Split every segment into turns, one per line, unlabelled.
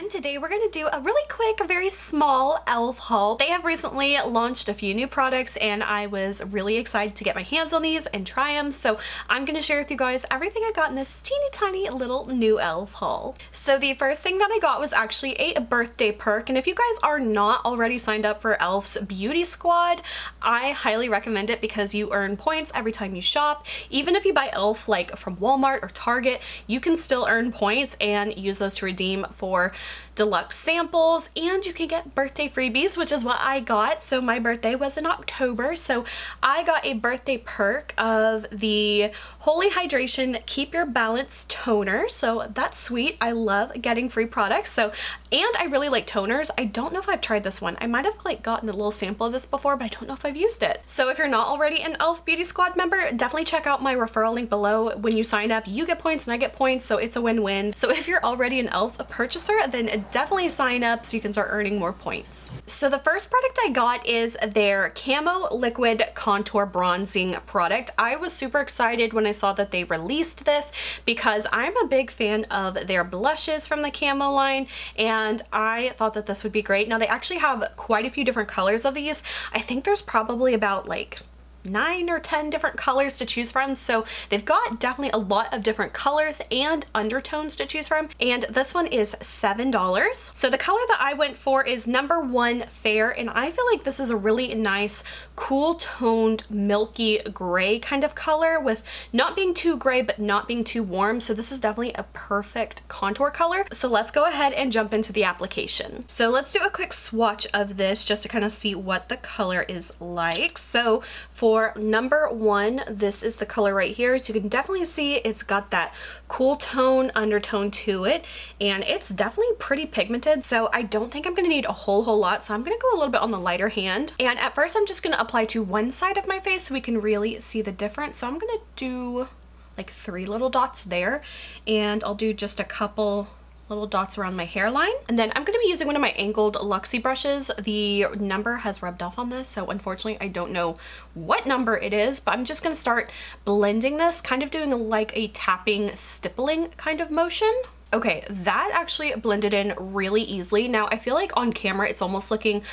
and today we're going to do a really quick, very small e.l.f. haul. They have recently launched a few new products and I was really excited to get my hands on these and try them, so I'm going to share with you guys everything I got in this teeny tiny little new e.l.f. haul. So the first thing that I got was actually a birthday perk, and if you guys are not already signed up for e.l.f.'s Beauty Squad, I highly recommend it because you earn points every time you shop. Even if you buy e.l.f. like from Walmart or Target, you can still earn points and use those to redeem for deluxe samples, and you can get birthday freebies, which is what I got. So my birthday was in October, so I got a birthday perk of the Holy Hydration Keep Your Balance toner, so that's sweet. I love getting free products, so, and I really like toners. I don't know if I've tried this one. I might have like gotten a little sample of this before, but I don't know if I've used it. So if you're not already an e.l.f. Beauty Squad member, definitely check out my referral link below. When you sign up, you get points and I get points, so it's a win-win. So if you're already an e.l.f. purchaser, then definitely sign up so you can start earning more points. So the first product I got is their Camo Liquid Contour Bronzing product. I was super excited when I saw that they released this because I'm a big fan of their blushes from the Camo line, and I thought that this would be great. Now they actually have quite a few different colors of these. I think there's probably about like 9 or 10 different colors to choose from, so they've got definitely a lot of different colors and undertones to choose from, and this one is $7. So the color that I went for is number 1 Fair, and I feel like this is a really nice cool toned milky gray kind of color with not being too gray but not being too warm, so this is definitely a perfect contour color. So let's go ahead and jump into the application. So let's do a quick swatch of this just to kind of see what the color is like. So for number 1, this is the color right here. So you can definitely see it's got that cool tone undertone to it, and it's definitely pretty pigmented, so I don't think I'm gonna need a whole lot, so I'm gonna go a little bit on the lighter hand. And at first I'm just gonna apply to one side of my face so we can really see the difference. So I'm gonna do like 3 little dots there, and I'll do just a couple little dots around my hairline. And then I'm going to be using one of my angled Luxie brushes. The number has rubbed off on this, so unfortunately I don't know what number it is, but I'm just going to start blending this, kind of doing like a tapping, stippling kind of motion. Okay, that actually blended in really easily. Now I feel like on camera it's almost looking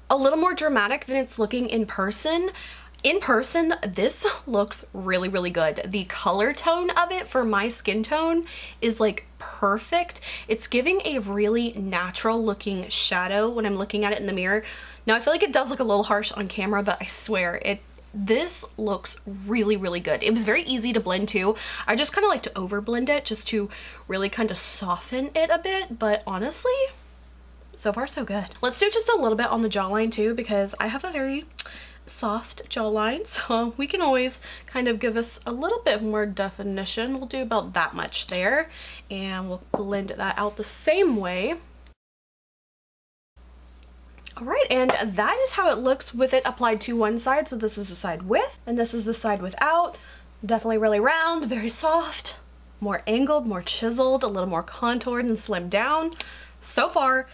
a little more dramatic than it's looking in person. In person, this looks really, really good. The color tone of it for my skin tone is like perfect. It's giving a really natural looking shadow when I'm looking at it in the mirror. Now I feel like it does look a little harsh on camera, but I swear this looks really, really good. It was very easy to blend too. I just kind of like to over blend it just to really kind of soften it a bit, but honestly, so far so good. Let's do just a little bit on the jawline too, because I have a very soft jawline, so we can always kind of give us a little bit more definition. We'll do about that much there, and we'll blend that out the same way. All right, and that is how it looks with it applied to one side. So this is the side with, and this is the side without. Definitely really round, very soft, more angled, more chiseled, a little more contoured and slimmed down. So far,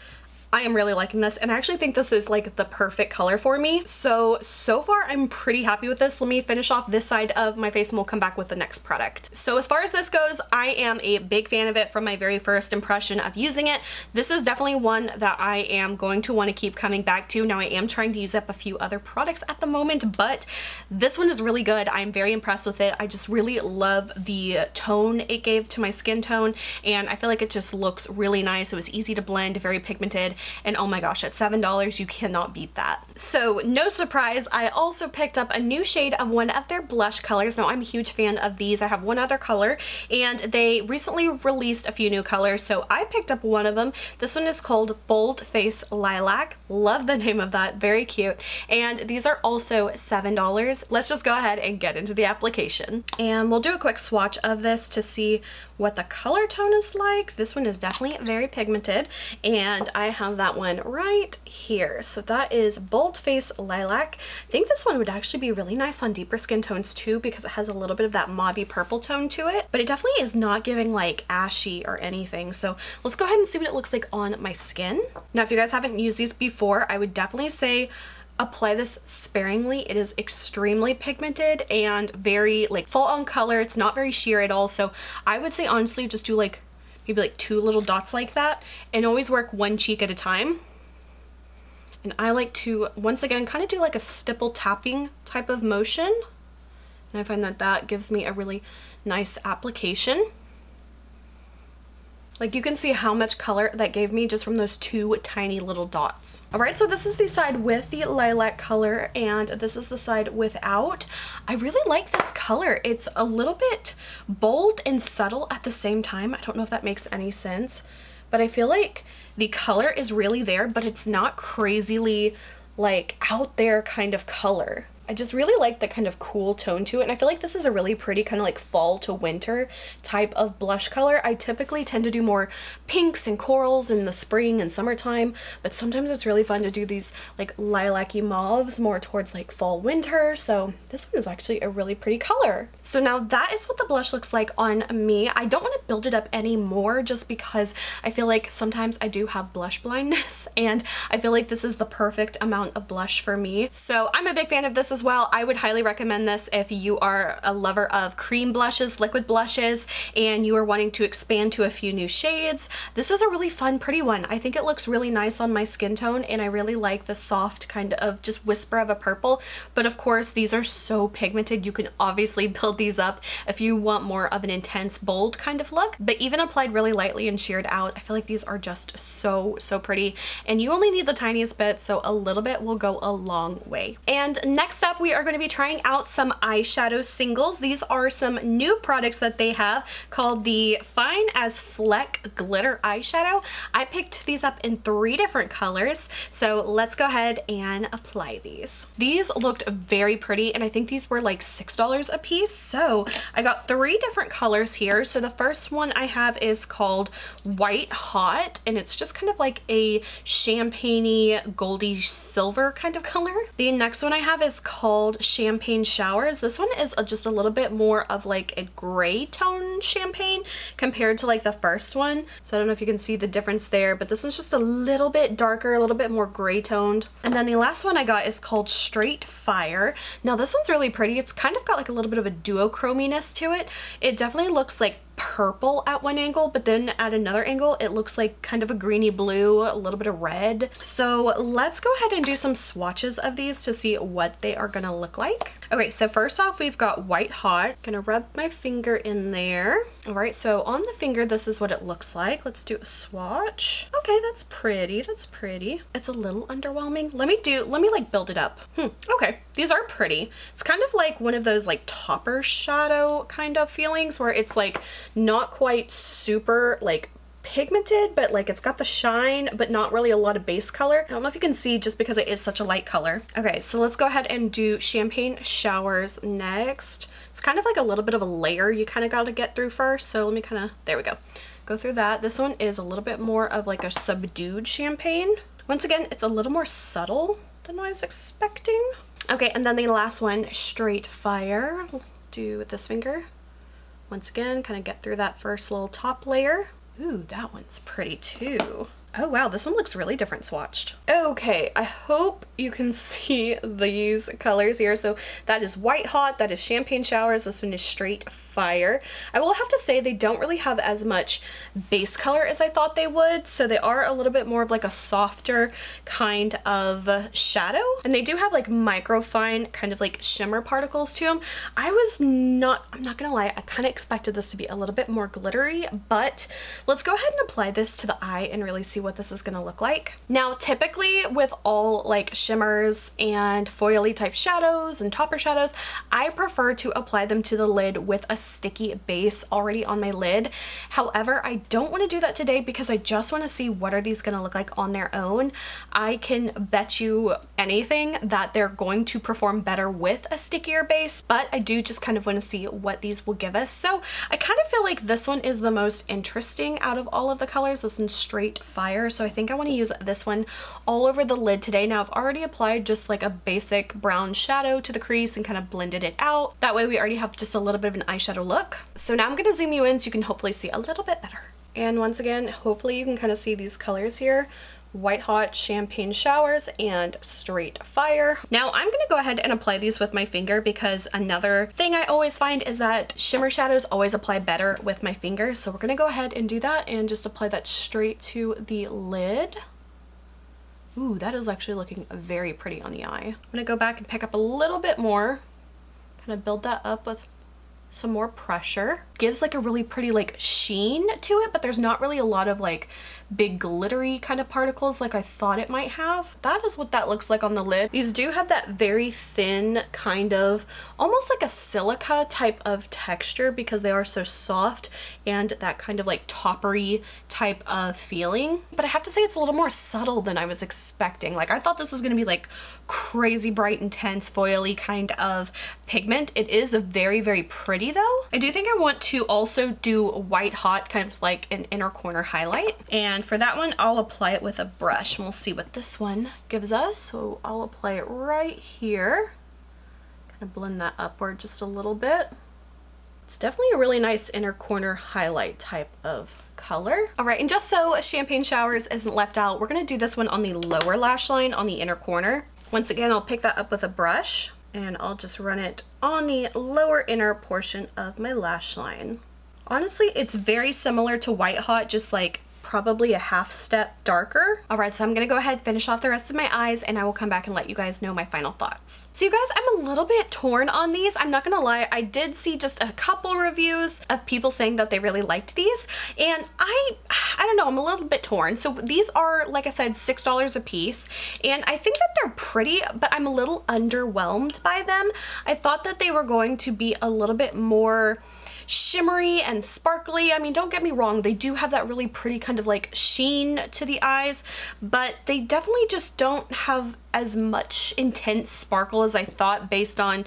I am really liking this, and I actually think this is like the perfect color for me. So far I'm pretty happy with this. Let me finish off this side of my face and we'll come back with the next product. So as far as this goes, I am a big fan of it from my very first impression of using it. This is definitely one that I am going to want to keep coming back to. Now I am trying to use up a few other products at the moment, but this one is really good. I'm very impressed with it. I just really love the tone it gave to my skin tone, and I feel like it just looks really nice. It was easy to blend, very pigmented, and oh my gosh, at $7 you cannot beat that. So no surprise, I also picked up a new shade of one of their blush colors. Now I'm a huge fan of these. I have one other color, and they recently released a few new colors, so I picked up one of them. This one is called Bold Face Lilac. Love the name of that, very cute. And these are also $7. Let's just go ahead and get into the application. And we'll do a quick swatch of this to see what the color tone is like. This one is definitely very pigmented, and I have that one right here. So that is Bold Face Lilac. I think this one would actually be really nice on deeper skin tones too, because it has a little bit of that mauvey purple tone to it, but it definitely is not giving like ashy or anything. So let's go ahead and see what it looks like on my skin. Now if you guys haven't used these before, I would definitely say apply this sparingly. It is extremely pigmented and very like full on color. It's not very sheer at all, so I would say honestly just do like maybe like 2 little dots like that, and always work one cheek at a time. And I like to, once again, kind of do like a stipple tapping type of motion. And I find that that gives me a really nice application. Like you can see how much color that gave me just from those 2 tiny little dots. All right, so this is the side with the lilac color and this is the side without. I really like this color. It's a little bit bold and subtle at the same time. I don't know if that makes any sense, but I feel like the color is really there, but it's not crazily like out there kind of color. I just really like the kind of cool tone to it, and I feel like this is a really pretty kind of like fall to winter type of blush color. I typically tend to do more pinks and corals in the spring and summertime, but sometimes it's really fun to do these like lilac-y mauves more towards like fall winter, so this one is actually a really pretty color. So now that is what the blush looks like on me. I don't want to build it up anymore just because I feel like sometimes I do have blush blindness, and I feel like this is the perfect amount of blush for me. So I'm a big fan of this as well. I would highly recommend this if you are a lover of cream blushes, liquid blushes, and you are wanting to expand to a few new shades. This is a really fun, pretty one. I think it looks really nice on my skin tone, and I really like the soft kind of just whisper of a purple. But of course, these are so pigmented. You can obviously build these up if you want more of an intense, bold kind of look. But even applied really lightly and sheared out, I feel like these are just so, so pretty. And you only need the tiniest bit, so a little bit will go a long way. And next up, we are going to be trying out some eyeshadow singles. These are some new products that they have called the Fine as Fleck Glitter Eyeshadow. I picked these up in 3 different colors, so let's go ahead and apply these. These looked very pretty, and I think these were like $6 a piece, so I got 3 different colors here. So the first one I have is called White Hot, and it's just kind of like a champagne-y, goldy silver kind of color. The next one I have is called Champagne Showers. This one is just a little bit more of like a gray tone champagne compared to like the first one. So I don't know if you can see the difference there, but this one's just a little bit darker, a little bit more gray toned. And then the last one I got is called Straight Fire. Now this one's really pretty. It's kind of got like a little bit of a duochrominess to it. It definitely looks like purple at one angle, but then at another angle it looks like kind of a greeny blue, a little bit of red. So let's go ahead and do some swatches of these to see what they are gonna look like. Okay, so first off we've got White Hot. Gonna rub my finger in there. All right, so on the finger this is what it looks like. Let's do a swatch. Okay, that's pretty, that's pretty. It's a little underwhelming. Let me like build it up. Okay, these are pretty. It's kind of like one of those like topper shadow kind of feelings where it's like not quite super like pigmented, but like it's got the shine but not really a lot of base color. I don't know if you can see just because it is such a light color. Okay, so let's go ahead and do Champagne Showers next. It's kind of like a little bit of a layer you kind of got to get through first, so let me kind of, there we go through that. This one is a little bit more of like a subdued champagne. Once again, it's a little more subtle than I was expecting. Okay, and then the last one, Straight Fire. Do with this finger. Once again, kind of get through that first little top layer. Ooh, that one's pretty too. Oh wow, this one looks really different swatched. Okay, I hope you can see these colors here. So that is White Hot, that is Champagne Showers, this one is Straight Fire. I will have to say they don't really have as much base color as I thought they would, so they are a little bit more of like a softer kind of shadow. And they do have like micro fine kind of like shimmer particles to them. I'm not gonna lie, I kind of expected this to be a little bit more glittery, but let's go ahead and apply this to the eye and really see what this is gonna look like. Now typically with all like shimmers and foily type shadows and topper shadows, I prefer to apply them to the lid with a sticky base already on my lid. However, I don't want to do that today because I just want to see what are these gonna look like on their own. I can bet you anything that they're going to perform better with a stickier base, but I do just kind of want to see what these will give us. So I kind of feel like this one is the most interesting out of all of the colors. This one's Straight Fire. So I think I want to use this one all over the lid today. Now I've already applied just like a basic brown shadow to the crease and kind of blended it out. That way we already have just a little bit of an eyeshadow look. So now I'm going to zoom you in so you can hopefully see a little bit better. And once again, hopefully you can kind of see these colors here. White Hot, Champagne Showers, and Straight Fire. Now I'm gonna go ahead and apply these with my finger because another thing I always find is that shimmer shadows always apply better with my finger. So we're gonna go ahead and do that and just apply that straight to the lid. Ooh, that is actually looking very pretty on the eye. I'm gonna go back and pick up a little bit more, kind of build that up with some more pressure. Gives like a really pretty like sheen to it, but there's not really a lot of like big glittery kind of particles like I thought it might have. That is what that looks like on the lid. These do have that very thin kind of almost like a silica type of texture because they are so soft and that kind of like toppery type of feeling. But I have to say it's a little more subtle than I was expecting. Like I thought this was gonna be like crazy bright, intense, foily kind of pigment. It is very, very pretty though. I do think I want to also do White Hot, kind of like an inner corner highlight. And for that one, I'll apply it with a brush and we'll see what this one gives us. So I'll apply it right here. Kind of blend that upward just a little bit. It's definitely a really nice inner corner highlight type of color. All right, and just so Champagne Showers isn't left out, we're gonna do this one on the lower lash line on the inner corner. Once again, I'll pick that up with a brush and I'll just run it on the lower inner portion of my lash line. Honestly, it's very similar to White Hot, just like probably a half step darker. All right, so I'm gonna go ahead and finish off the rest of my eyes and I will come back and let you guys know my final thoughts. So you guys, I'm a little bit torn on these. I'm not gonna lie, I did see just a couple reviews of people saying that they really liked these and I don't know, I'm a little bit torn. So these are, like I said, $6 a piece and I think that they're pretty, but I'm a little underwhelmed by them. I thought that they were going to be a little bit more shimmery and sparkly. I mean, don't get me wrong, they do have that really pretty kind of like sheen to the eyes, but they definitely just don't have as much intense sparkle as I thought based on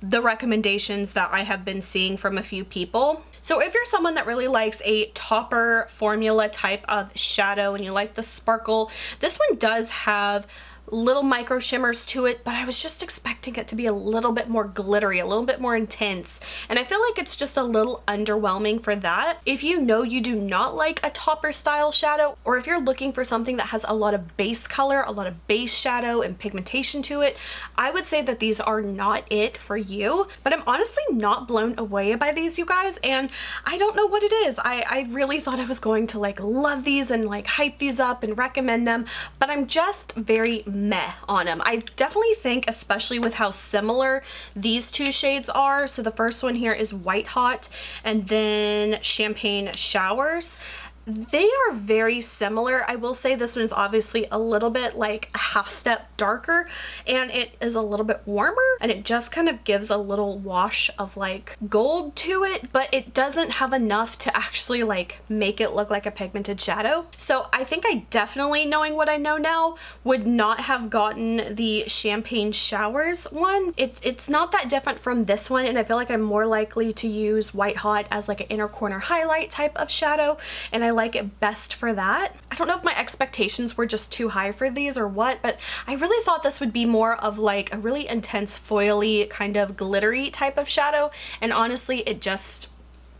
the recommendations that I have been seeing from a few people. So if you're someone that really likes a topper formula type of shadow and you like the sparkle, this one does have little micro shimmers to it, but I was just expecting it to be a little bit more glittery, a little bit more intense, and I feel like it's just a little underwhelming for that. If you know you do not like a topper style shadow, or if you're looking for something that has a lot of base color, a lot of base shadow and pigmentation to it, I would say that these are not it for you. But I'm honestly not blown away by these, you guys, and I don't know what it is. I really thought I was going to like love these and like hype these up and recommend them, but I'm just very meh on them. I definitely think, especially with how similar these two shades are, so the first one here is White Hot and then Champagne Showers. They are very similar. I will say this one is obviously a little bit like a half step darker and it is a little bit warmer and it just kind of gives a little wash of like gold to it, but it doesn't have enough to actually like make it look like a pigmented shadow. So I think I definitely, knowing what I know now, would not have gotten the Champagne Showers one. It's not that different from this one and I feel like I'm more likely to use White Hot as like an inner corner highlight type of shadow and I like it best for that. I don't know if my expectations were just too high for these or what, but I really thought this would be more of like a really intense foily kind of glittery type of shadow, and honestly it just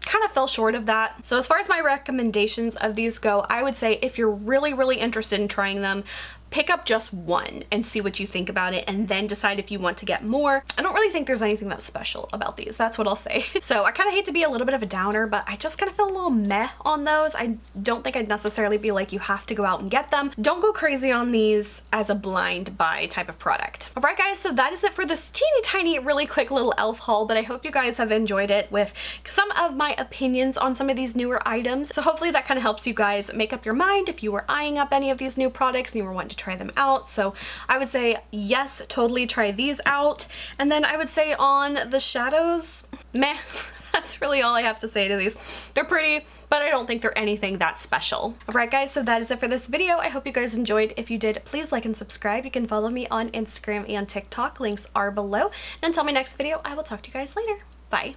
kind of fell short of that. So as far as my recommendations of these go, I would say if you're really interested in trying them, pick up just one and see what you think about it and then decide if you want to get more. I don't really think there's anything that's special about these, that's what I'll say. So I kind of hate to be a little bit of a downer, but I just kind of feel a little meh on those. I don't think I'd necessarily be like, you have to go out and get them. Don't go crazy on these as a blind buy type of product. All right guys, so that is it for this teeny tiny really quick little e.l.f. haul, but I hope you guys have enjoyed it with some of my opinions on some of these newer items. So hopefully that kind of helps you guys make up your mind if you were eyeing up any of these new products and you were wanting to try them out. So I would say yes, totally try these out. And then I would say on the shadows, meh. That's really all I have to say to these. They're pretty, but I don't think they're anything that special. Alright guys, so that is it for this video. I hope you guys enjoyed. If you did, please like and subscribe. You can follow me on Instagram and TikTok. Links are below. And until my next video, I will talk to you guys later. Bye.